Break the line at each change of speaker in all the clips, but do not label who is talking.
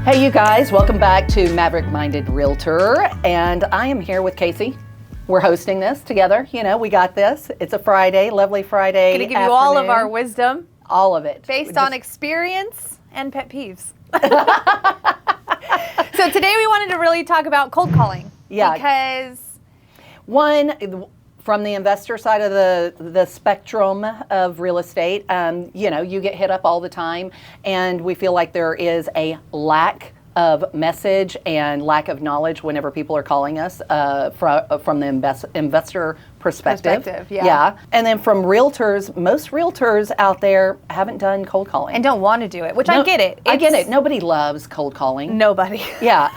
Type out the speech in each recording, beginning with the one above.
Hey, you guys, welcome back to Maverick-Minded Realtor, and I am here with Casey. We're hosting this together. You know, we got this. It's a Friday, lovely Friday
Going to give you all of our wisdom.
All of it.
Based on experience and pet peeves. So today we wanted to really talk about cold calling.
Yeah.
Because
one, from the investor side of the spectrum of real estate, you know, you get hit up all the time, and we feel like there is a lack of message and lack of knowledge whenever people are calling us from the investor perspective.
Yeah.
And then from realtors, most realtors out there haven't done cold calling.
and don't want to do it, which I get it.
I get it. Nobody loves cold calling.
Nobody.
Yeah.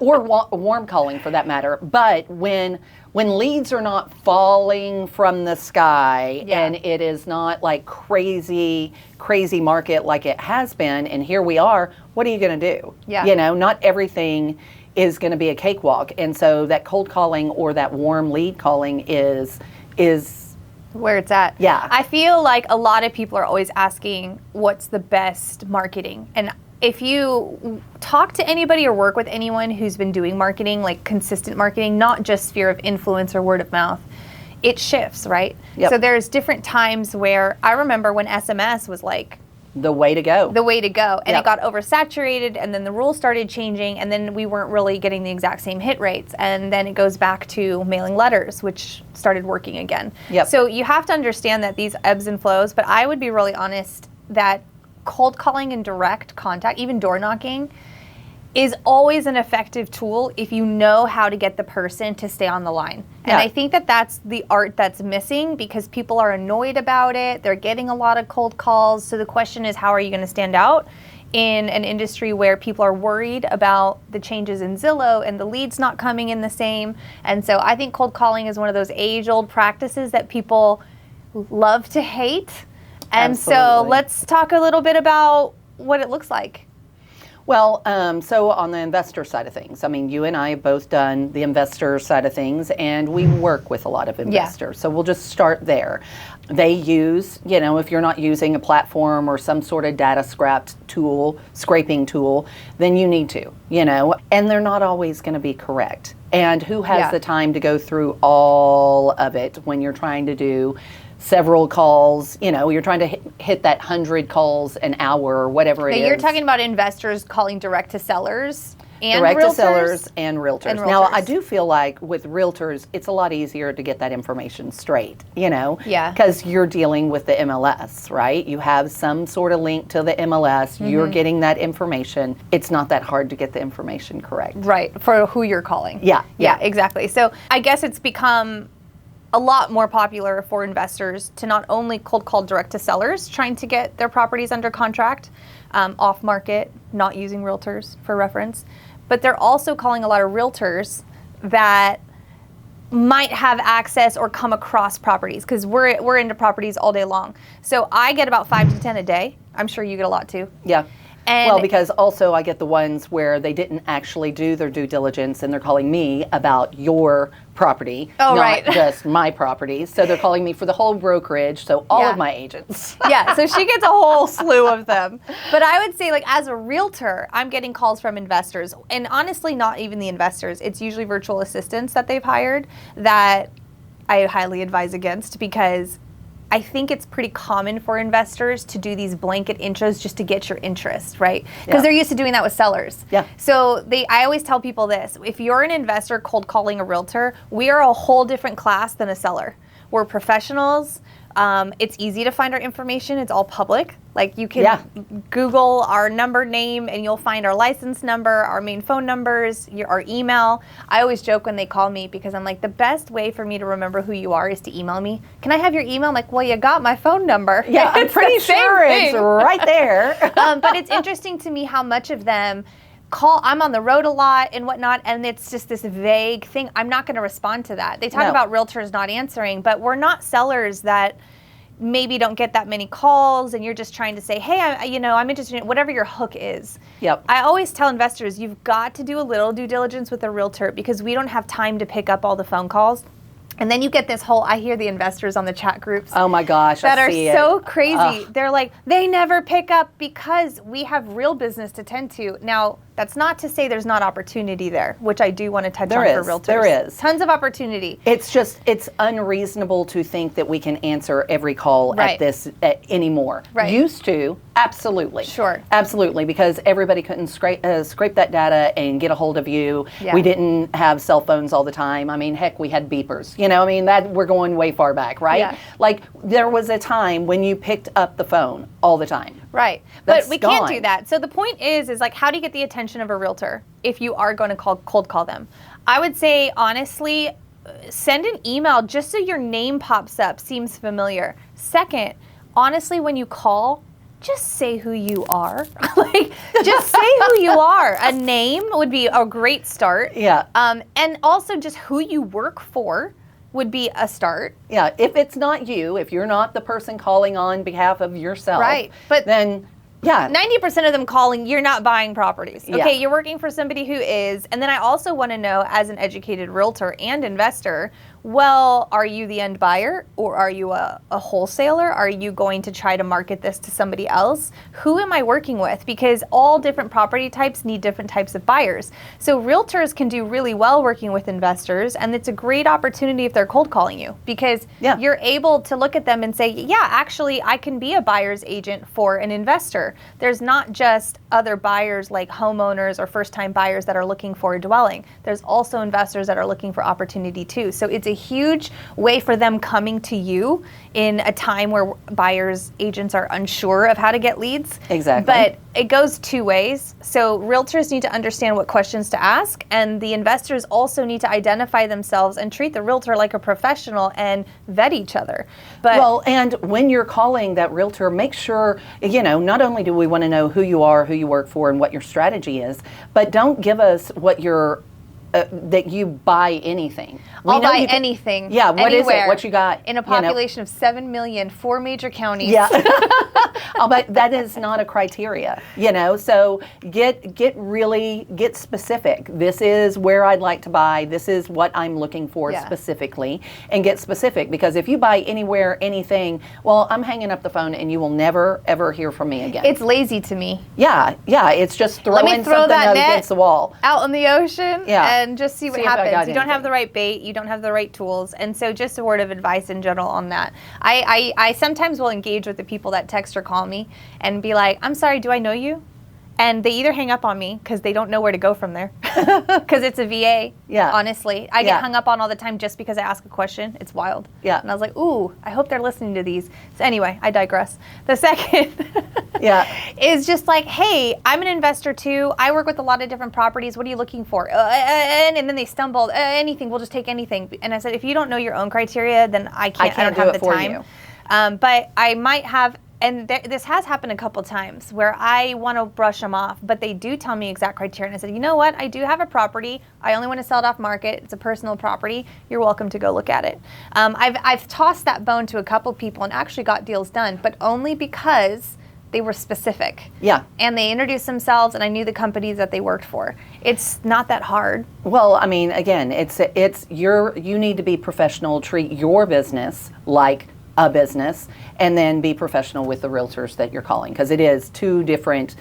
Or warm calling for that matter. But when leads are not falling from the sky, and it is not like crazy market like it has been, and here we are, what are you going to do?
Yeah.
You know, not everything is going to be a cakewalk. And so that cold calling or that warm lead calling is
Where it's at.
Yeah.
I feel like a lot of people are always asking what's the best marketing. And if you talk to anybody or work with anyone who's been doing marketing, like consistent marketing, not just sphere of influence or word of mouth, it shifts, right?
Yep.
So there's different times where I remember when SMS was like
the way to go.
the way to go, and
Yep.
it got oversaturated, and then the rules started changing, and then we weren't really getting the exact same hit rates, and then it goes back to mailing letters, which started working again.
Yep.
So you have to understand that these ebbs and flows, but I would be really honest that cold calling and direct contact, even door knocking, is always an effective tool if you know how to get the person to stay on the line. And
Yeah.
I think that that's the art that's missing because people are annoyed about it. They're getting a lot of cold calls. So the question is, how are you going to stand out in an industry where people are worried about the changes in Zillow and the leads not coming in the same? And so I think cold calling is one of those age-old practices that people love to hate. And so
Absolutely.
let's talk a little bit about what it looks like.
Well, so on the investor side of things, I mean, you and I have both done the investor side of things, and we work with a lot of investors. So we'll just start there. They use, you know, if you're not using a platform or some sort of data scraping tool, then you need to, you know, and they're not always going to be correct. And who has the time to go through all of it when you're trying to do several calls, you know, you're trying to hit that 100 calls an hour or whatever it is.
You're talking about investors calling direct to sellers and
direct
realtors?
to sellers and realtors.
And
Now,
realtors.
I do feel like with realtors, it's a lot easier to get that information straight, you know,
Yeah.
because you're dealing with the MLS, right? You have some sort of link to the MLS. You're getting that information. It's not that hard to get the information correct.
Right, for who you're calling.
Yeah.
Yeah, exactly. So I guess it's become a lot more popular for investors to not only cold call direct to sellers trying to get their properties under contract, off market, not using realtors for reference, but they're also calling a lot of realtors that might have access or come across properties because we're into properties all day long. So I get about 5 to 10 a day. I'm sure you get a lot too.
Yeah.
And
Well, because also I get the ones where they didn't actually do their due diligence and they're calling me about your property,
Oh,
not
right.
just my property. So they're calling me for the whole brokerage, so all
Yeah.
of my agents.
Yeah, so she gets a whole slew of them. But I would say, like, as a realtor, I'm getting calls from investors. And honestly, not even the investors. It's usually virtual assistants that they've hired that I highly advise against because I think it's pretty common for investors to do these blanket intros just to get your interest, right? Because
Yeah.
they're used to doing that with sellers.
Yeah.
So I always tell people this, if you're an investor cold calling a realtor, we are a whole different class than a seller. We're professionals. It's easy to find our information. It's all public. Like you can Google our number name and you'll find our license number, our main phone numbers, our email. I always joke when they call me because I'm like, the best way for me to remember who you are is to email me. Can I have your email? I'm like, well, you got my phone number.
Yeah, I'm
It's
pretty
the same
sure it's
thing.
right there.
But it's interesting to me how much of them call, I'm on the road a lot and whatnot, and it's just this vague thing. I'm not going to respond to that. They talk
No.
about realtors not answering, but we're not sellers that maybe don't get that many calls and you're just trying to say, hey, I'm interested in whatever your hook is.
Yep.
I always tell investors, you've got to do a little due diligence with a realtor because we don't have time to pick up all the phone calls. And then you get this whole, I hear the investors on the chat groups
Oh my gosh,
that
I
are
see
so
it.
crazy.
Ugh.
They're like, they never pick up because we have real business to tend to. Now, That's not to say there's not opportunity there, which I do want to touch on for realtors.
There is.
Tons of opportunity.
It's unreasonable to think that we can answer every call
Right.
anymore.
Right.
Used to, absolutely.
Sure.
Absolutely, because everybody couldn't scrape that data and get a hold of you.
Yeah.
We didn't have cell phones all the time. I mean, heck, we had beepers. That we're going way far back, right?
Yeah.
Like, there was a time when you picked up the phone all the time.
Right.
That's
But we can't
gone.
do that. So the point is like, how do you get the attention of a realtor if you are going to cold call them? I would say, honestly, send an email just so your name pops up, seems familiar. Second, honestly, when you call, just say who you are. Just say who you are. A name would be a great start.
Yeah.
And also just who you work for would be a start.
Yeah, if it's not you, if you're not the person calling on behalf of yourself,
Right, but
then, yeah.
90% of them calling, you're not buying properties. Okay,
Yeah.
you're working for somebody who is. And then I also want to know, as an educated realtor and investor, well, are you the end buyer or are you a wholesaler? Are you going to try to market this to somebody else? Who am I working with? Because all different property types need different types of buyers. So realtors can do really well working with investors, and it's a great opportunity if they're cold calling you, because
Yeah.
you're able to look at them and say, yeah, actually, I can be a buyer's agent for an investor. There's not just other buyers like homeowners or first-time buyers that are looking for a dwelling. There's also investors that are looking for opportunity too. So it's a huge way for them coming to you in a time where buyers agents are unsure of how to get leads.
Exactly.
But it goes two ways. So realtors need to understand what questions to ask, and the investors also need to identify themselves and treat the realtor like a professional and vet each other. But
Well, and when you're calling that realtor, make sure, not only do we want to know who you are, who you work for, and what your strategy is, but don't give us what that you buy anything.
I'll buy anything.
Yeah, what is
anywhere,
it? What you got?
in a population of 7 million, 4 major counties.
Yeah. But that is not a criteria, so get specific. This is where I'd like to buy. This is what I'm looking for
Yeah.
specifically, and get specific, because if you buy anywhere, anything, well, I'm hanging up the phone and you will never, ever hear from me again.
It's lazy to me.
Yeah, it's just
Let me
throwing
throw
something
that
up
net
against the wall.
out in the ocean
Yeah.
and just see what
See if I got
happens. You don't have
anything.
the right bait, you don't have the right tools. And so just a word of advice in general on that. I sometimes will engage with the people that text or call me and be like, I'm sorry, do I know you? And they either hang up on me because they don't know where to go from there, because it's a VA.
Yeah.
Honestly, I
Yeah.
get hung up on all the time just because I ask a question. It's wild.
Yeah.
And I was like, ooh, I hope they're listening to these. So anyway, I digress. The second
Yeah.
is just like, hey, I'm an investor too. I work with a lot of different properties. What are you looking for? And then they stumbled. Anything. We'll just take anything. And I said, if you don't know your own criteria, then I don't
do
have
it
the
for
time.
you.
But I might have. And this has happened a couple times where I want to brush them off, but they do tell me exact criteria. And I said, you know what? I do have a property. I only want to sell it off market. It's a personal property. You're welcome to go look at it. I've tossed that bone to a couple people and actually got deals done, but only because they were specific.
Yeah.
And they introduced themselves, and I knew the companies that they worked for. It's not that hard.
Well, I mean, again, you need to be professional, treat your business like a business, and then be professional with the realtors that you're calling, because it is two different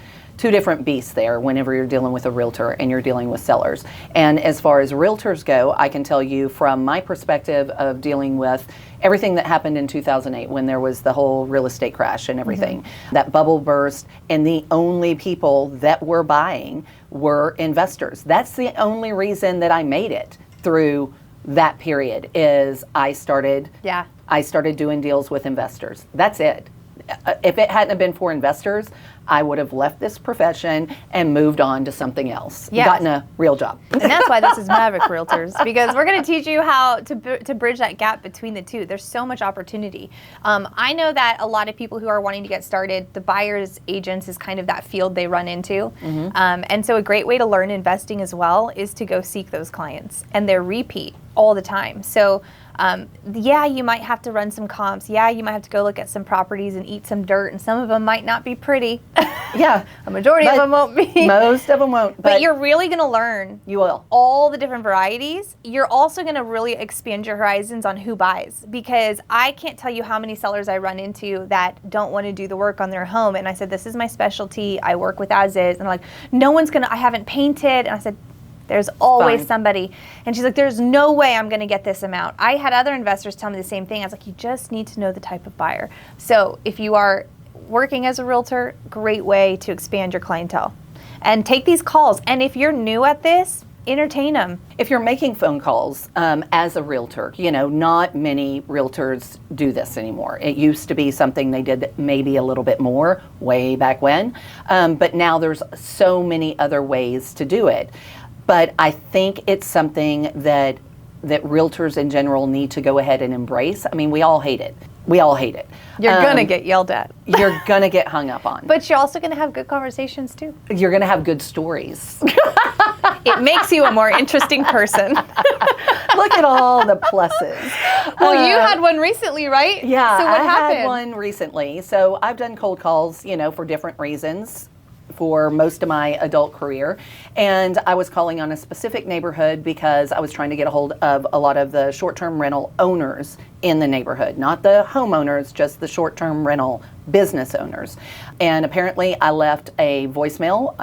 beasts there whenever you're dealing with a realtor and you're dealing with sellers. And as far as realtors go, I can tell you from my perspective of dealing with everything that happened in 2008 when there was the whole real estate crash and everything, that bubble burst, and the only people that were buying were investors. That's the only reason that I made it through that period, is I started doing deals with investors. That's it. If it hadn't have been for investors, I would have left this profession and moved on to something else, gotten a real job.
And that's why this is Maverick Realtors, because we're going to teach you how to bridge that gap between the two. There's so much opportunity. I know that a lot of people who are wanting to get started, the buyer's agents is kind of that field they run into. And so a great way to learn investing as well is to go seek those clients, and they're repeat all the time. So you might have to run some comps. Yeah, you might have to go look at some properties and eat some dirt, and some of them might not be pretty.
Yeah.
A majority of them won't be.
Most of them won't.
But you're really going to learn.
You will.
All the different varieties. You're also going to really expand your horizons on who buys, because I can't tell you how many sellers I run into that don't want to do the work on their home. And I said, this is my specialty. I work with as is. And I'm like, no one's going to, I haven't painted. And I said, there's always somebody. And she's like, there's no way I'm going to get this amount. I had other investors tell me the same thing. I was like, you just need to know the type of buyer. So if you are working as a realtor, great way to expand your clientele. And take these calls. And if you're new at this, entertain them.
If you're making phone calls as a realtor, not many realtors do this anymore. It used to be something they did maybe a little bit more way back when. But now there's so many other ways to do it. But I think it's something that realtors in general need to go ahead and embrace. I mean, we all hate it. We all hate it.
You're going to get yelled at.
You're going to get hung up on.
But you're also going to have good conversations too.
You're going to have good stories.
It makes you a more interesting person.
Look at all the pluses.
Well, you had one recently, right?
Yeah,
so what happened?
I had one recently. So I've done cold calls, for different reasons for most of my adult career. And I was calling on a specific neighborhood because I was trying to get a hold of a lot of the short-term rental owners in the neighborhood, not the homeowners, just the short-term rental business owners. And apparently I left a voicemail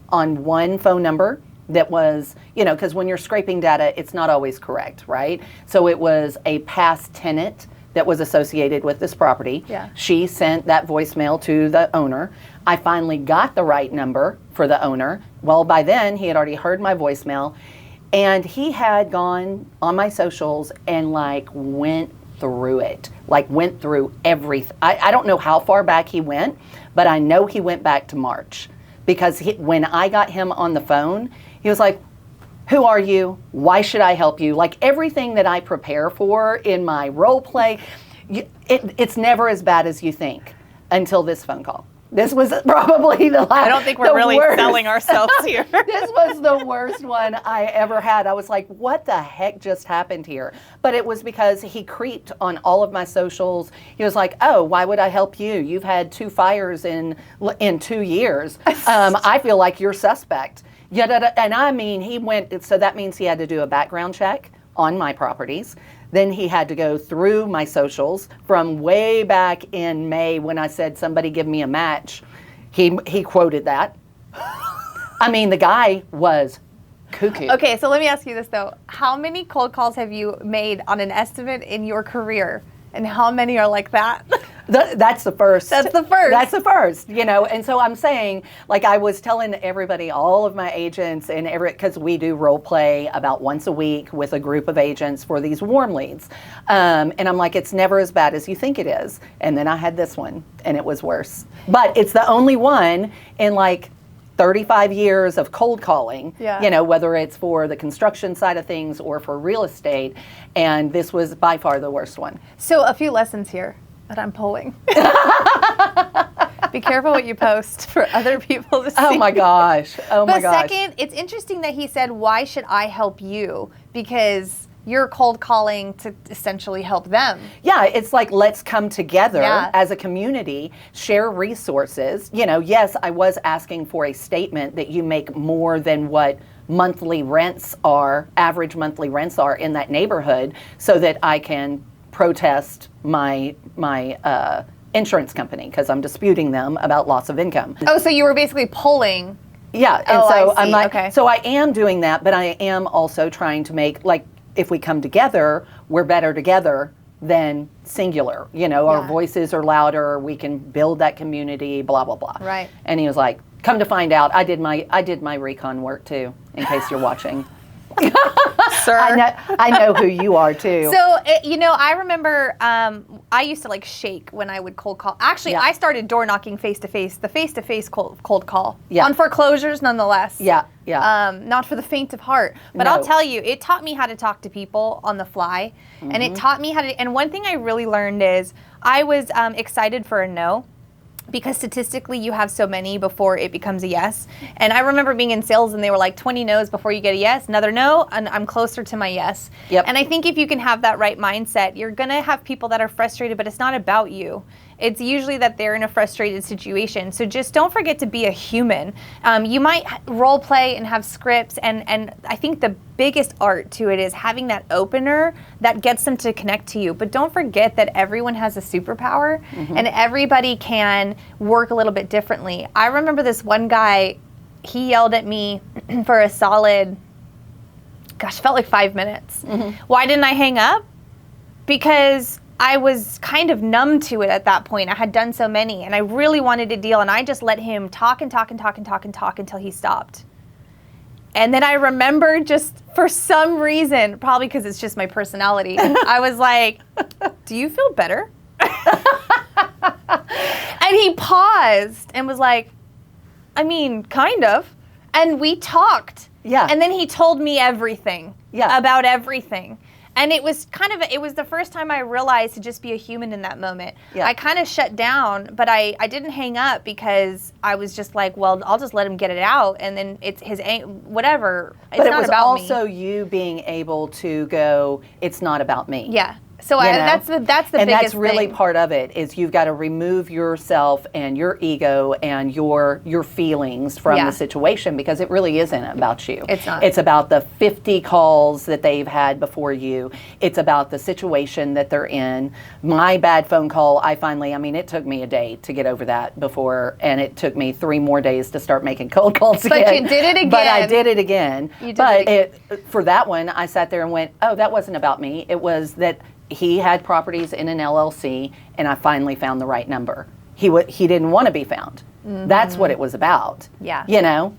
on one phone number that was, because when you're scraping data, it's not always correct, right? So it was a past tenant that was associated with this property.
Yeah.
She sent that voicemail to the owner. I finally got the right number for the owner. Well, by then he had already heard my voicemail, and he had gone on my socials and went through it, went through everything. I don't know how far back he went, but I know he went back to March, because when I got him on the phone, he was like, who are you? Why should I help you? Everything that I prepare for in my role play, it's never as bad as you think until this phone call. This was probably the last.
I don't think we're really selling ourselves here.
This was the worst one I ever had. I was like, what the heck just happened here? But it was because he creeped on all of my socials. He was like, oh, why would I help you? You've had 2 fires in 2 years. I feel like you're suspect. And I mean, he went, so that means he had to do a background check on my properties. Then he had to go through my socials from way back in May when I said, somebody give me a match. He quoted that. I mean, the guy was cuckoo.
Okay, so let me ask you this though. How many cold calls have you made on an estimate in your career? And how many are like that?
That's the first.
That's the first.
That's the first, And so I'm saying, I was telling everybody, all of my agents, and because we do role play about once a week with a group of agents for these warm leads. And I'm like, it's never as bad as you think it is. And then I had this one, and it was worse. But it's the only one in 35 years of cold calling, whether it's for the construction side of things or for real estate. And this was by far the worst one.
So a few lessons here that I'm pulling. Be careful what you post for other people to see.
Oh my gosh.
But second, it's interesting that he said, why should I help you? Because you're cold calling to essentially help them.
Yeah, it's let's come together as a community, share resources. Yes, I was asking for a statement that you make more than what monthly rents are, average monthly rents are in that neighborhood, so that I can protest my insurance company because I'm disputing them about loss of income.
Oh, so you were basically pulling.
Yeah, and so I'm
okay.
So I am doing that, but I am also trying to make if we come together, we're better together than singular. Our voices are louder, we can build that community, blah, blah, blah.
Right.
And he was like, come to find out, I did my recon work too, in case you're watching.
Sir.
I know who you are too.
So, I remember I used to shake when I would cold call. Actually, I started door knocking face-to-face, the face-to-face cold call. Yeah. On foreclosures, nonetheless.
Yeah, yeah.
Not for the faint of heart. But
No.
I'll tell you, it taught me how to talk to people on the fly. Mm-hmm. And it taught me and one thing I really learned is I was excited for a no. Because statistically, you have so many before it becomes a yes. And I remember being in sales and they were 20 no's before you get a yes, another no, and I'm closer to my yes.
Yep.
And I think if you can have that right mindset, you're going to have people that are frustrated, but it's not about you. It's usually that they're in a frustrated situation. So just don't forget to be a human. You might role play and have scripts, and I think the biggest art to it is having that opener that gets them to connect to you. But don't forget that everyone has a superpower, and everybody can work a little bit differently. I remember this one guy, he yelled at me for a solid, felt like 5 minutes. Why didn't I hang up? Because I was kind of numb to it at that point. I had done so many, and I really wanted to deal, and I just let him talk and talk and talk and talk and talk until he stopped. And then I remember, just for some reason, probably because it's just my personality, I was like, do you feel better? And he paused and was like, I mean, kind of. And we talked.
Yeah.
And then he told me everything.
Yeah.
About everything. And it was it was the first time I realized to just be a human in that moment.
Yeah.
I kind of shut down, but I didn't hang up because I was just like, well, I'll just let him get it out, and then it's his, whatever. It's
But it
not
was
about
also
me.
you being able to go, it's not about me.
Yeah. So that's the
And
biggest
that's really
thing.
part of it, is you've got to remove yourself and your ego and your feelings from the situation, because it really isn't about you.
It's not.
It's about the 50 calls that they've had before you. It's about the situation that they're in. My bad phone call, it took me a day to get over that before, and it took me 3 more days to start making cold calls again.
But you did it again.
But I did it again.
You did it again.
For that one, I sat there and went, oh, that wasn't about me. It was that he had properties in an LLC, and I finally found the right number. He didn't want to be found. That's what it was about.
Yeah.
Yeah.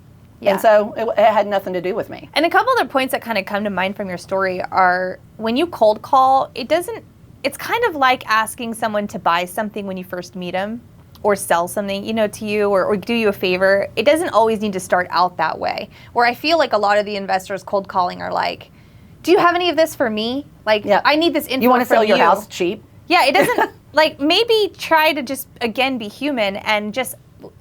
And so it had nothing to do with me.
And a couple other points that kind of come to mind from your story are, when you cold call, it's kind of like asking someone to buy something when you first meet them, or sell something, to you, or do you a favor. It doesn't always need to start out that way. Where I feel like a lot of the investors cold calling are like, do you have any of this for me? Like, I need this info.
You want to sell your
you.
house cheap?
Yeah, it doesn't, maybe try to just, again, be human, and just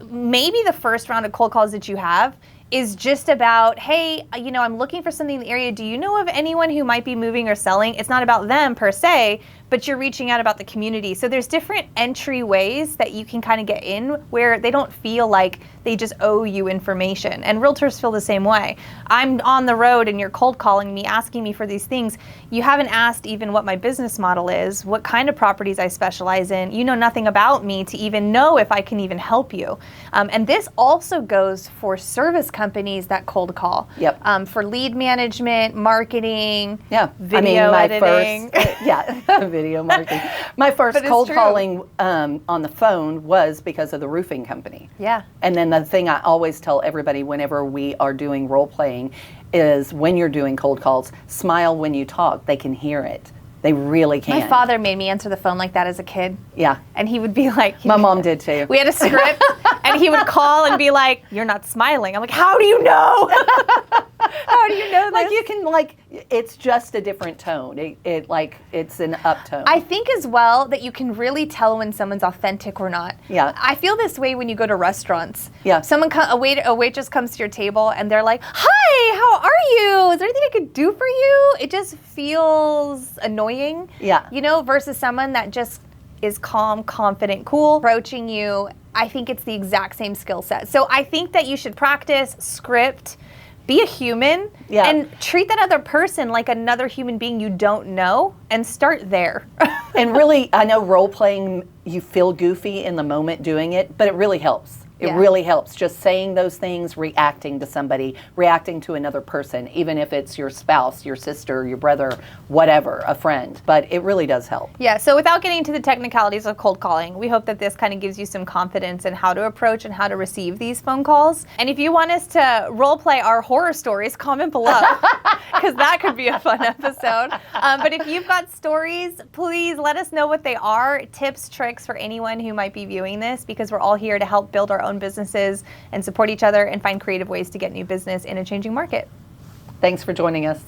maybe the first round of cold calls that you have is just about, hey, I'm looking for something in the area. Do you know of anyone who might be moving or selling? It's not about them per se, but you're reaching out about the community. So there's different entry ways that you can kind of get in where they don't feel like they just owe you information. And realtors feel the same way. I'm on the road and you're cold calling me, asking me for these things. You haven't asked even what my business model is, what kind of properties I specialize in. You know nothing about me to even know if I can even help you. And this also goes for service companies that cold call.
Yep.
For lead management, marketing,
video
editing.
Video marketing. My first cold calling on the phone was because of the roofing company.
Yeah.
And then the thing I always tell everybody whenever we are doing role playing is, when you're doing cold calls, smile when you talk. They can hear it. They really can.
My father made me answer the phone like that as a kid.
Yeah.
And he would be like...
My mom did too.
We had a script, and he would call and be like, you're not smiling. I'm like, how do you know? How do you know this?
Like, you can, it's just a different tone. It's an uptone.
I think as well that you can really tell when someone's authentic or not.
Yeah.
I feel this way when you go to restaurants.
Yeah.
A waitress comes to your table and they're like, hi, how are you? Is there anything I could do for you? It just feels annoying.
Yeah.
Versus someone that just is calm, confident, cool, approaching you. I think it's the exact same skill set. So I think that you should practice, script, be a human, and treat that other person like another human being you don't know, and start there.
And really, I know role playing, you feel goofy in the moment doing it, but it really helps. It really helps. Just saying those things, reacting to somebody, reacting to another person, even if it's your spouse, your sister, your brother, whatever, a friend. But it really does help.
Yeah, so without getting into the technicalities of cold calling, we hope that this kind of gives you some confidence in how to approach and how to receive these phone calls. And if you want us to role play our horror stories, comment below, because that could be a fun episode. But if you've got stories, please let us know what they are, tips, tricks for anyone who might be viewing this, because we're all here to help build our own businesses and support each other and find creative ways to get new business in a changing market.
Thanks for joining us.